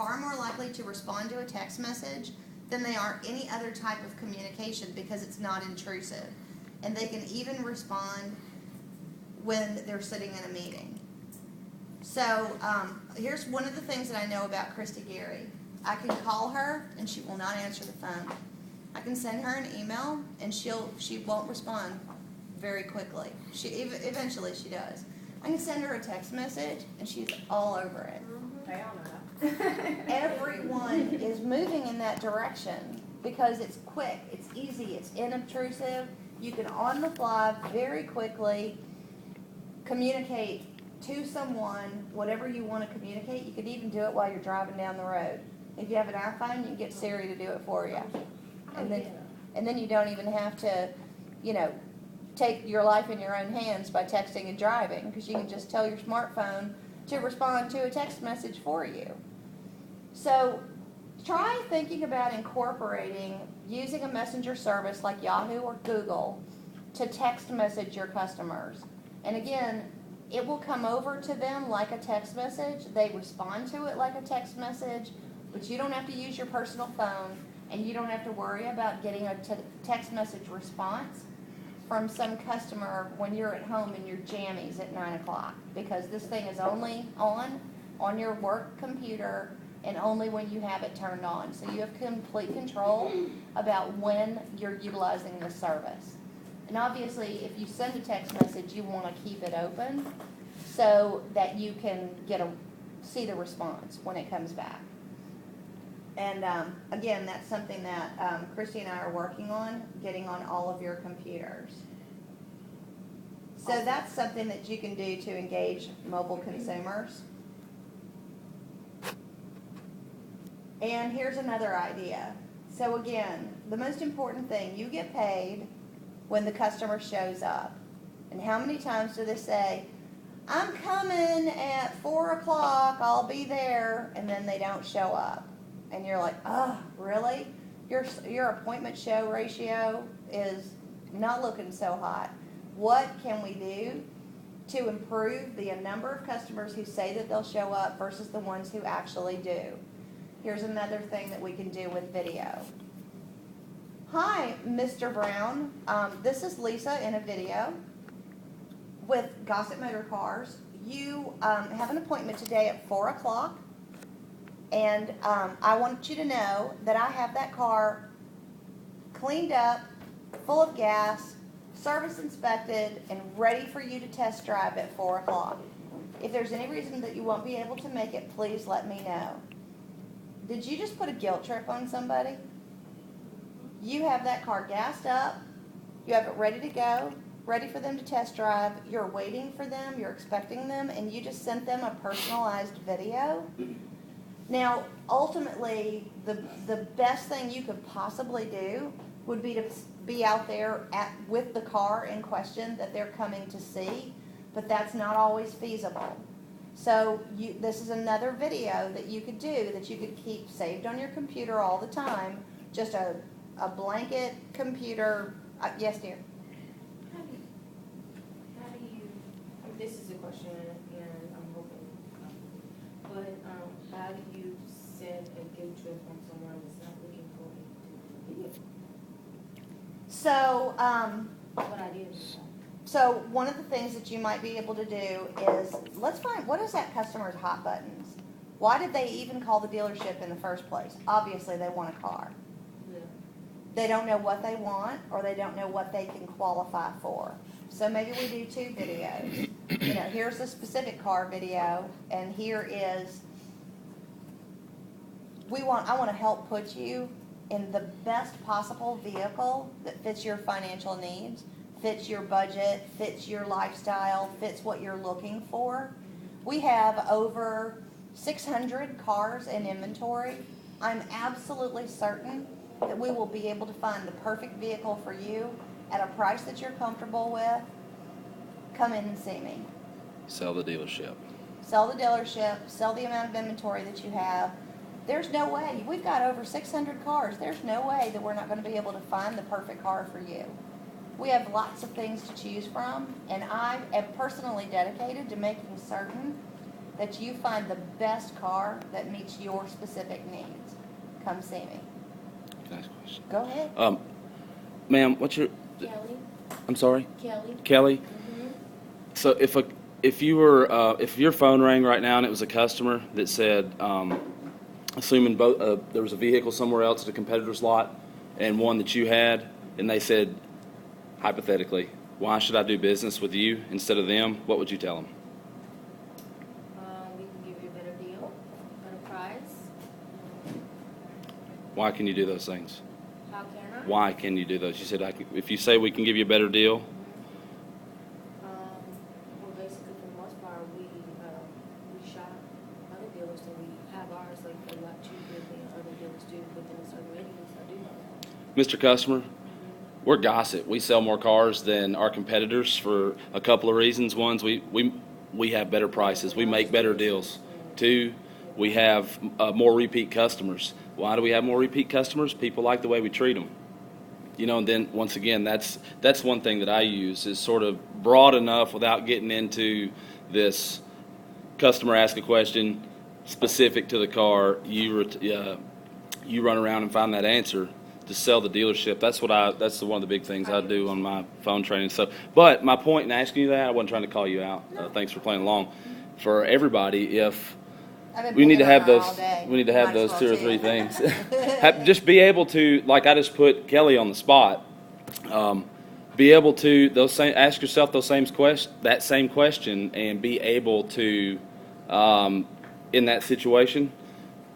far more likely to respond to a text message than they are any other type of communication because it's not intrusive. And they can even respond when they're sitting in a meeting. So here's one of the things that I know about Christy Gary. I can call her and she will not answer the phone. I can send her an email and she won't respond very quickly. Eventually she does. I can send her a text message and she's all over it. They all know that. Everyone is moving in that direction because it's quick, it's easy, it's inobtrusive. You can on the fly very quickly communicate to someone whatever you want to communicate. You can even do it while you're driving down the road. If you have an iPhone, you can get Siri to do it for you. And then you don't even have to, take your life in your own hands by texting and driving, because you can just tell your smartphone to respond to a text message for you. So try thinking about incorporating using a messenger service like Yahoo or Google to text message your customers. And again, it will come over to them like a text message. They respond to it like a text message, but you don't have to use your personal phone, and you don't have to worry about getting a text message response from some customer when you're at home in your jammies at 9 o'clock, because this thing is only on your work computer and only when you have it turned on. So you have complete control about when you're utilizing the service. And obviously, if you send a text message, you want to keep it open so that you can see the response when it comes back. And again, that's something that Christy and I are working on, getting on all of your computers. So that's something that you can do to engage mobile consumers. And here's another idea. So again, the most important thing, you get paid when the customer shows up. And how many times do they say, I'm coming at 4 o'clock, I'll be there, and then they don't show up? And you're like, oh, really? Your appointment show ratio is not looking so hot. What can we do to improve the number of customers who say that they'll show up versus the ones who actually do? Here's another thing that we can do with video. Hi, Mr. Brown. This is Lisa in a video with Gossett Motor Cars. You have an appointment today at 4 o'clock. And I want you to know that I have that car cleaned up, full of gas, service inspected, and ready for you to test drive at 4 o'clock. If there's any reason that you won't be able to make it, please let me know. Did you just put a guilt trip on somebody? You have that car gassed up, you have it ready to go, ready for them to test drive, you're waiting for them, you're expecting them, and you just sent them a personalized video. Now, ultimately, the best thing you could possibly do would be to be out there with the car in question that they're coming to see, but that's not always feasible. So this is another video that you could do that you could keep saved on your computer all the time, just a blanket computer. Yes, dear? How do you, this is a question and I'm hoping, but how do you send a guilt trip on someone that's not looking for a video? So, What idea is that? So one of the things that you might be able to do is, let's find, what is that customer's hot buttons? Why did they even call the dealership in the first place? Obviously they want a car. Yeah. They don't know what they want, or they don't know what they can qualify for. So maybe we do two videos. Here's a specific car video, and here is, I want to help put you in the best possible vehicle that fits your financial needs, fits your budget, fits your lifestyle, fits what you're looking for. We have over 600 cars in inventory. I'm absolutely certain that we will be able to find the perfect vehicle for you at a price that you're comfortable with. Come in and see me. Sell the dealership. Sell the dealership, sell the amount of inventory that you have. There's no way, we've got over 600 cars, there's no way that we're not going to be able to find the perfect car for you. We have lots of things to choose from, and I am personally dedicated to making certain that you find the best car that meets your specific needs, come see me. Can I ask a question? Go ahead. Ma'am, what's your? Kelly? I'm sorry, Kelly? Kelly. Mm-hmm. So if your phone rang right now and it was a customer that said, assuming both there was a vehicle somewhere else at a competitor's lot and one that you had, and they said, hypothetically, why should I do business with you instead of them? What would you tell them? We can give you a better deal, better price. Why can you do those things? How can I? Why can you do those? You said if you say we can give you a better deal. Well, basically, for the most part, we shop other dealers, so we have ours like a lot cheaper than other dealers do within a certain radius. I do know that. Mr. Customer, we're Gossett. We sell more cars than our competitors for a couple of reasons. One, we have better prices. We make better deals. Two, we have more repeat customers. Why do we have more repeat customers? People like the way we treat them. You know, and then once again, that's one thing that I use is sort of broad enough without getting into this customer ask a question specific to the car. You run around and find that answer to sell the dealership. That's one of the big things I do on my phone training stuff. But my point in asking you that, I wasn't trying to call you out. Thanks for playing along. For everybody, if we need to have those, two or three things. Just be able to, like I just put Kelly on the spot. Be able to ask yourself that same question, and be able to, in that situation,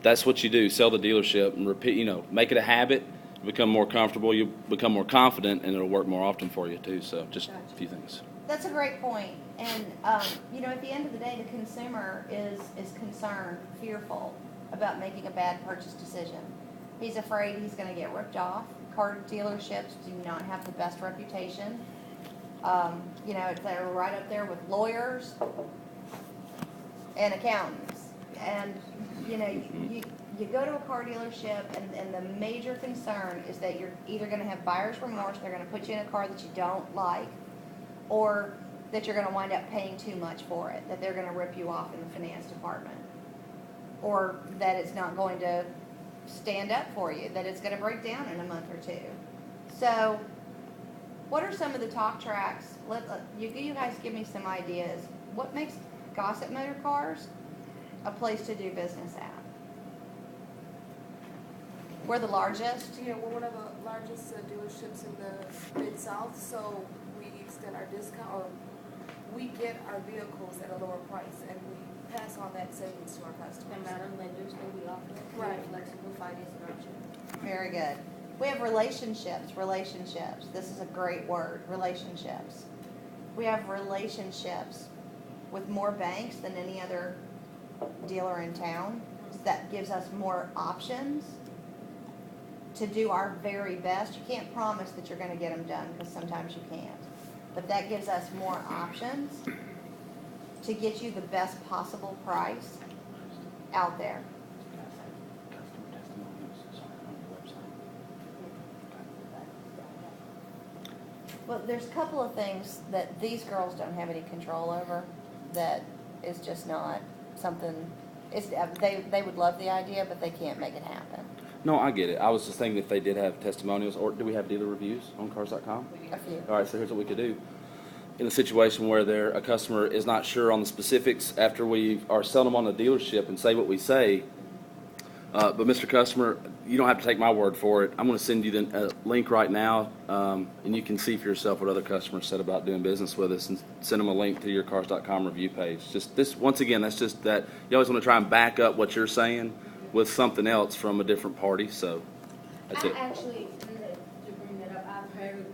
that's what you do. Sell the dealership and repeat. You know, make it a habit. Become more comfortable. You become more confident, and it'll work more often for you too. So just a few things. That's a great point. And, at the end of the day, the consumer is concerned, fearful about making a bad purchase decision. He's afraid he's going to get ripped off. Car dealerships do not have the best reputation. They're right up there with lawyers and accountants. And, you go to a car dealership, and the major concern is that you're either going to have buyer's remorse, they're going to put you in a car that you don't like, or that you're going to wind up paying too much for it, that they're going to rip you off in the finance department, or that it's not going to stand up for you, that it's going to break down in a month or two. So what are some of the talk tracks? You guys give me some ideas. What makes Gossett Motor Cars a place to do business at? We're the largest. Yeah, we're one of the largest dealerships in the Mid-South, so we extend our discount, or we get our vehicles at a lower price, and we pass on that savings to our The customers. amount of lenders that we offer, Right. flexible financing option. Very good. We have relationships. This is a great word, relationships. We have relationships with more banks than any other dealer in town. So that gives us more options to do our very best. You can't promise that you're going to get them done, because sometimes you can't. But that gives us more options to get you the best possible price out there. Well, there's a couple of things that these girls don't have any control over that is just not something, they would love the idea, but they can't make it happen. No, I get it. I was just thinking if they did have testimonials, or do we have dealer reviews on cars.com? A few. All right, so here's what we could do. In a situation where a customer is not sure on the specifics after we are selling them on the dealership and say what we say, but Mr. Customer, you don't have to take my word for it. I'm going to send you the link right now, and you can see for yourself what other customers said about doing business with us, and send them a link to your cars.com review page. Just this, once again, that's just that you always want to try and back up what you're saying with something else from a different party. So that's it. Actually, to bring that up, I've heard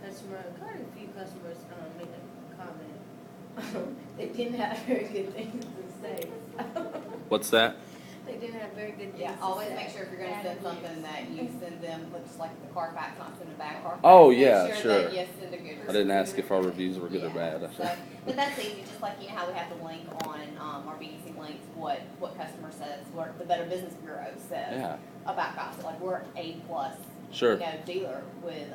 quite a few customers make a comment. They didn't have very good things to say. What's that? They didn't have very good things Yeah, to always say. make sure if you're gonna send something that you send them, just like the Carfax, not send a bad Carfax. Oh, Make yeah, sure sure. that you send a good I didn't ask review. if our reviews were good or Yeah, bad. so, but that's easy, just like, how we have the link on, our BDC links, what customer says, what the Better Business Bureau says Yeah. about Gossett. Like, we're A+, Sure. dealer with,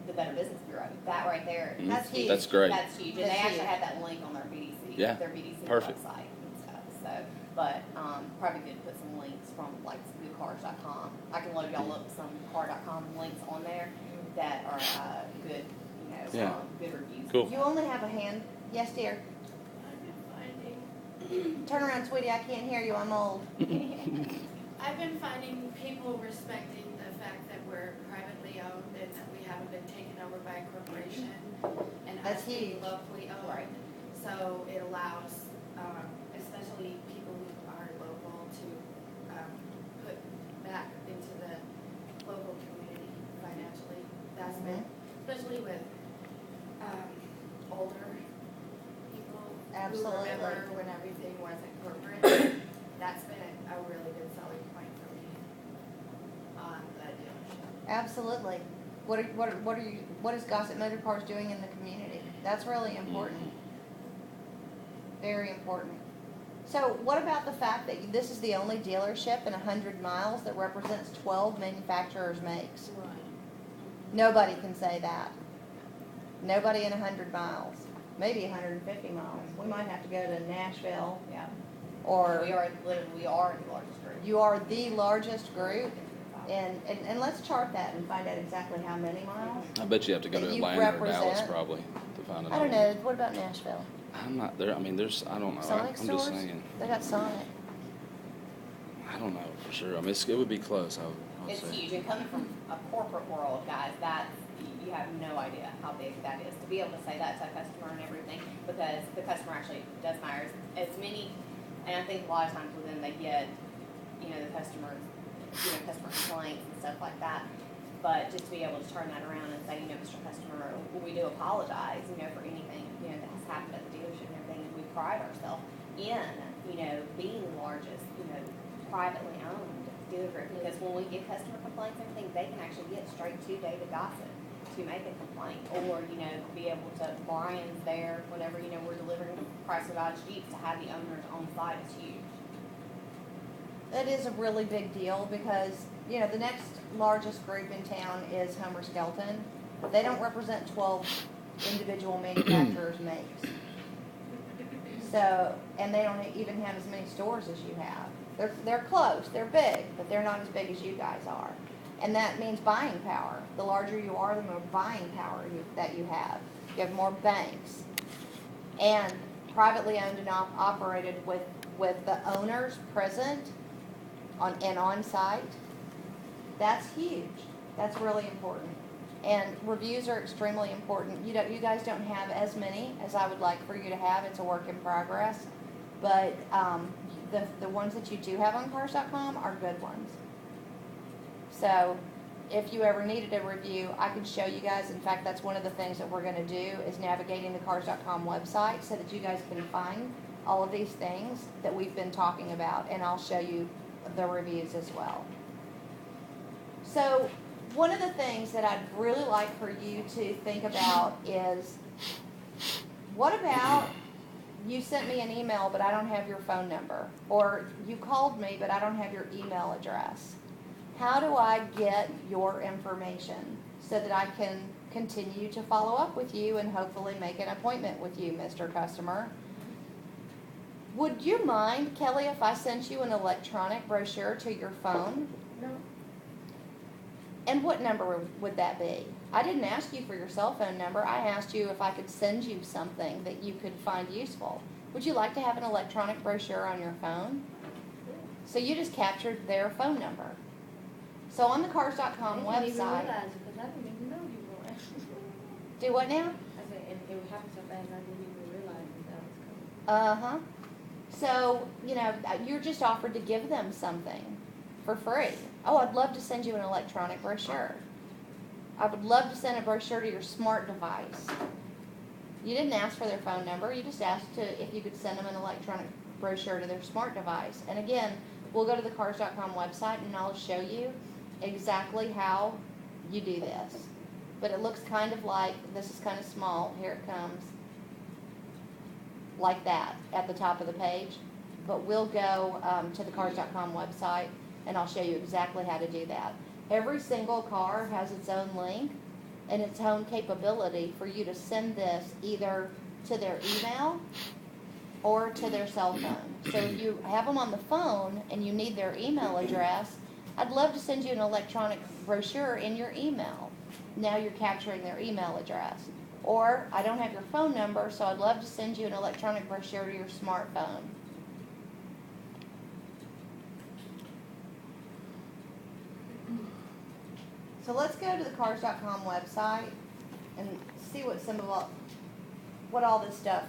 the Better Business Bureau. That right there. Mhm. That's huge. That's great. That's huge, and That's they actually huge. have that link on their BDC, Yeah, their BDC perfect. website and stuff, so. also. But probably good to put some links from like goodcars.com. I can load y'all up some car.com links on there that are good, Yeah. good reviews. Cool. You only have a hand. Yes, dear. Turn around, sweetie. I can't hear you. I'm old. I've been finding people respecting the fact that we're privately owned and that we haven't been taken over by a corporation and That's us being huge. locally owned. Right. So it allows, especially people who are local to put back into the local community financially. That's been, especially with older people Absolutely. who remember when everything wasn't corporate. That's been a really good selling point for me on the dealership. Absolutely. What is Gossett Motor Cars doing in the community? That's really important. Very important. So what about the fact that this is the only dealership in 100 miles that represents 12 manufacturers' makes? Right. Nobody can say that. Nobody in 100 miles. Maybe 150 miles. We might have to go to Nashville Yeah. or We are the largest group. you are the largest group. And let's chart that and find out exactly how many miles. I bet you have to go that to you Atlanta or Dallas represent. probably to find it. I don't know. What about Nashville? I'm not there. I mean, I don't know. Sonic I'm stores? just saying. They got Sonic. I don't know for sure. I mean, it would be close. I would It's say. huge, and coming from a corporate world, guys, you have no idea how big that is. To be able to say that to a customer and everything, because the customer actually does matter. As many, and I think a lot of times with them they get, the customers, customer complaints and stuff like that. But just to be able to turn that around and say, Mr. Customer, we do apologize, for anything, that has happened at the dealership and everything. And we pride ourselves in, being the largest, privately owned dealer group. Because when we get customer complaints and everything, they can actually get straight to David Gossett to make a complaint. Or, be able to, Brian's there whenever, we're delivering Chrysler Dodge Jeeps, to have the owners on site is huge. That is a really big deal because, the next largest group in town is Homer Skelton. They don't represent 12 individual manufacturers' makes. So, and they don't even have as many stores as you have. They're close, they're big, but they're not as big as you guys are. And that means buying power. The larger you are, the more buying power that you have. You have more banks. And privately owned and operated with the owners present on site. That's huge. That's really important. And reviews are extremely important. You guys don't have as many as I would like for you to have. It's a work in progress. But the ones that you do have on cars.com are good ones. So if you ever needed a review, I can show you guys. In fact, that's one of the things that we're going to do is navigating the cars.com website so that you guys can find all of these things that we've been talking about. And I'll show you the reviews as well. So one of the things that I'd really like for you to think about is, what about you sent me an email but I don't have your phone number, or you called me but I don't have your email address? How do I get your information so that I can continue to follow up with you and hopefully make an appointment with you, Mr. Customer? Would you mind, Kelly, if I sent you an electronic brochure to your phone? No. And what number would that be? I didn't ask you for your cell phone number. I asked you if I could send you something that you could find useful. Would you like to have an electronic brochure on your phone? So you just captured their phone number. So on the cars.com I didn't even website, realize it, because I didn't even know you were. do what now? I said, and it happened so fast, I didn't even realize that was coming. Uh-huh. So, you're just offered to give them something for free. Oh, I'd love to send you an electronic brochure. I would love to send a brochure to your smart device. You didn't ask for their phone number. You just asked if you could send them an electronic brochure to their smart device. And again, we'll go to the cars.com website and I'll show you exactly how you do this. But it looks kind of like, this is kind of small. Here it comes. Like that at the top of the page. But we'll go to the cars.com website and I'll show you exactly how to do that. Every single car has its own link and its own capability for you to send this either to their email or to their cell phone. So if you have them on the phone and you need their email address, I'd love to send you an electronic brochure in your email. Now you're capturing their email address. Or I don't have your phone number, so I'd love to send you an electronic brochure to your smartphone. So let's go to the cars.com website and see what what all this stuff